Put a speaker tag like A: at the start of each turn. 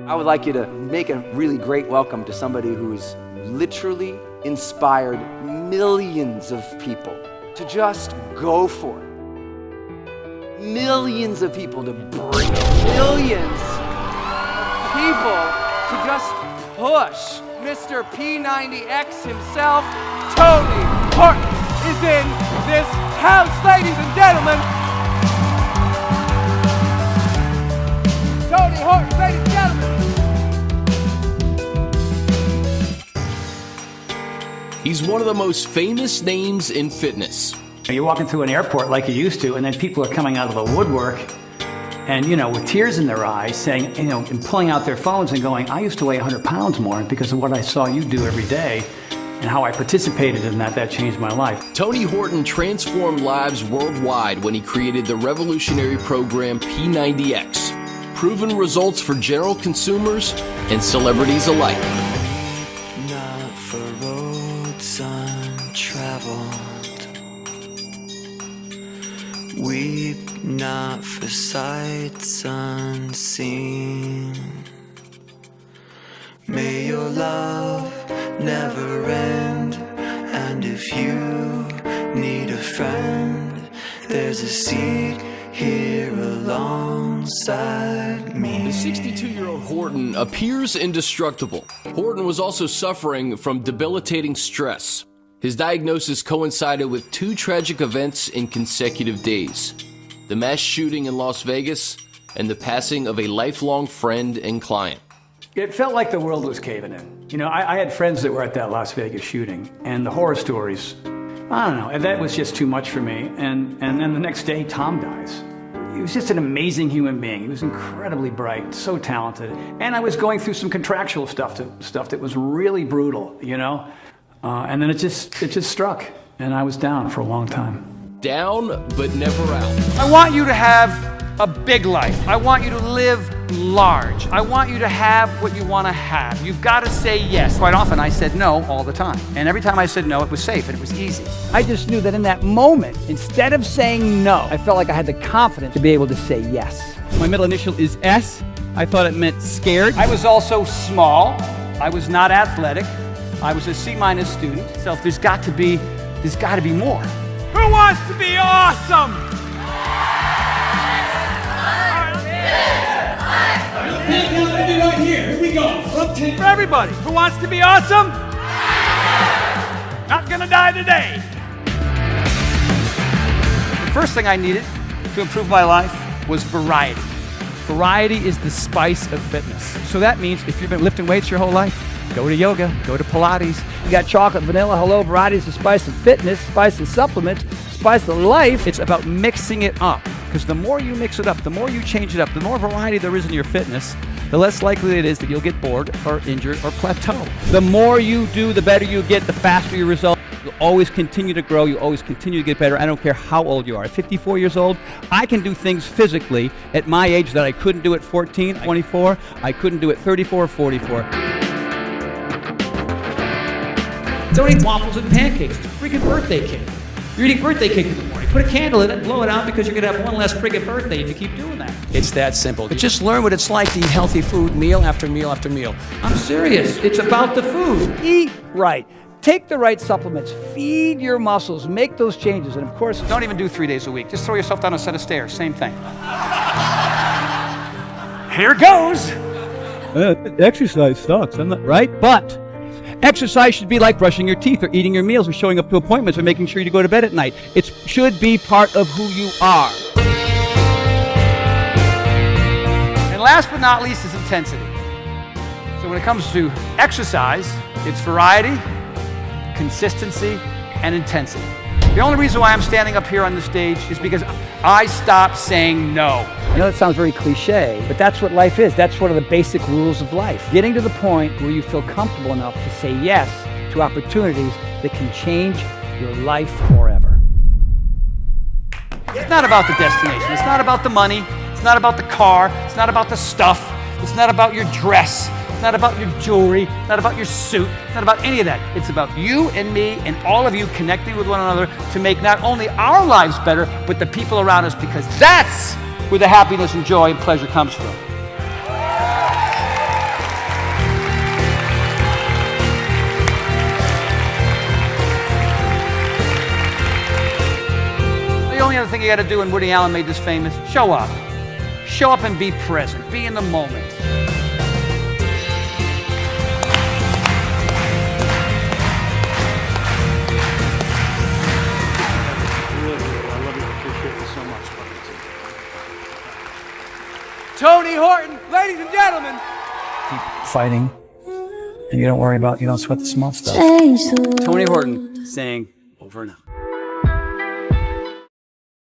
A: I would like you to make a really great welcome to somebody who's literally inspired millions of people to just go for it. Millions of people to bring it. Millions of people to just push. Mr. P90X himself, Tony Horton, is in this house, ladies and gentlemen. Tony Horton, ladies and gentlemen.
B: He's one of the most famous names in fitness.
C: You're walking through an airport like you used to, and then people are coming out of the woodwork and, with tears in their eyes saying, and pulling out their phones and going, I used to weigh 100 pounds more because of what I saw you do every day and how I participated in that changed my life.
B: Tony Horton transformed lives worldwide when he created the revolutionary program P90X. Proven results for general consumers and celebrities alike.
D: Not for roads untraveled. Weep not for sights unseen. May your love never end. And if you need a friend, there's a seat here alongside me.
B: The 62-year-old Horton appears indestructible. Horton was also suffering from debilitating stress. His diagnosis coincided with 2 tragic events in consecutive days: the mass shooting in Las Vegas and the passing of a lifelong friend and client.
C: It felt like the world was caving in. I had friends that were at that Las Vegas shooting, and the horror stories, I don't know, and that was just too much for me. And then the next day, Tom dies. He was just an amazing human being. He was incredibly bright, so talented. And I was going through some contractual stuff that was really brutal, and then it just struck, and I was down for a long time.
B: Down, but never out.
E: I want you to have a big life. I want you to live large. I want you to have what you want to have. You've got to say yes. Quite often I said no all the time. And every time I said no, it was safe and it was easy.
F: I just knew that in that moment, instead of saying no, I felt like I had the confidence to be able to say yes.
G: My middle initial is S. I thought it meant scared.
E: I was also small. I was not athletic. I was a C- student. So there's got to be more. Who wants to be awesome?
G: Right here. Here we go.
E: For everybody. Who wants to be awesome? Not gonna die today. The first thing I needed to improve my life was variety.
G: Variety is the spice of fitness. So that means if you've been lifting weights your whole life, go to yoga, go to Pilates.
F: You got chocolate, vanilla, hello, variety is the spice of fitness, spice of supplements, spice of life.
G: It's about mixing it up, because the more you mix it up, the more you change it up, the more variety there is in your fitness, the less likely it is that you'll get bored or injured or plateau. The more you do, the better you get, the faster your result. You'll always continue to grow. You always continue to get better. I don't care how old you are. At 54 years old, I can do things physically at my age that I couldn't do at 14, 24. I couldn't do at 34 or 44. Don't eat waffles and pancakes. It's a freaking birthday cake. You're eating birthday cake in the morning. Put a candle in it, blow it out, because you're going to have one less friggin' birthday if you keep doing that. It's that simple. But just learn what it's like to eat healthy food meal after meal after meal. I'm serious. It's about the food.
F: Eat right. Take the right supplements. Feed your muscles. Make those changes. And of course,
E: Don't even do 3 days a week. Just throw yourself down a set of stairs. Same thing. Here goes.
G: Exercise sucks, isn't it? Right? But exercise should be like brushing your teeth or eating your meals or showing up to appointments or making sure you go to bed at night. It should be part of who you are.
E: And last but not least is intensity. So when it comes to exercise, it's variety, consistency, and intensity. The only reason why I'm standing up here on the stage is because I stopped saying no.
F: I know that sounds very cliche, but that's what life is. That's one of the basic rules of life. Getting to the point where you feel comfortable enough to say yes to opportunities that can change your life forever.
E: It's not about the destination. It's not about the money. It's not about the car. It's not about the stuff. It's not about your dress. It's not about your jewelry. It's not about your suit. It's not about any of that. It's about you and me and all of you connecting with one another to make not only our lives better, but the people around us, because that's where the happiness and joy and pleasure comes from. only other thing you got to do, and Woody Allen made this famous, show up. Show up and be present. Be in the moment.
A: Tony Horton, ladies and gentlemen.
F: Keep fighting, and you don't sweat the small stuff.
E: Tony Horton saying over and out.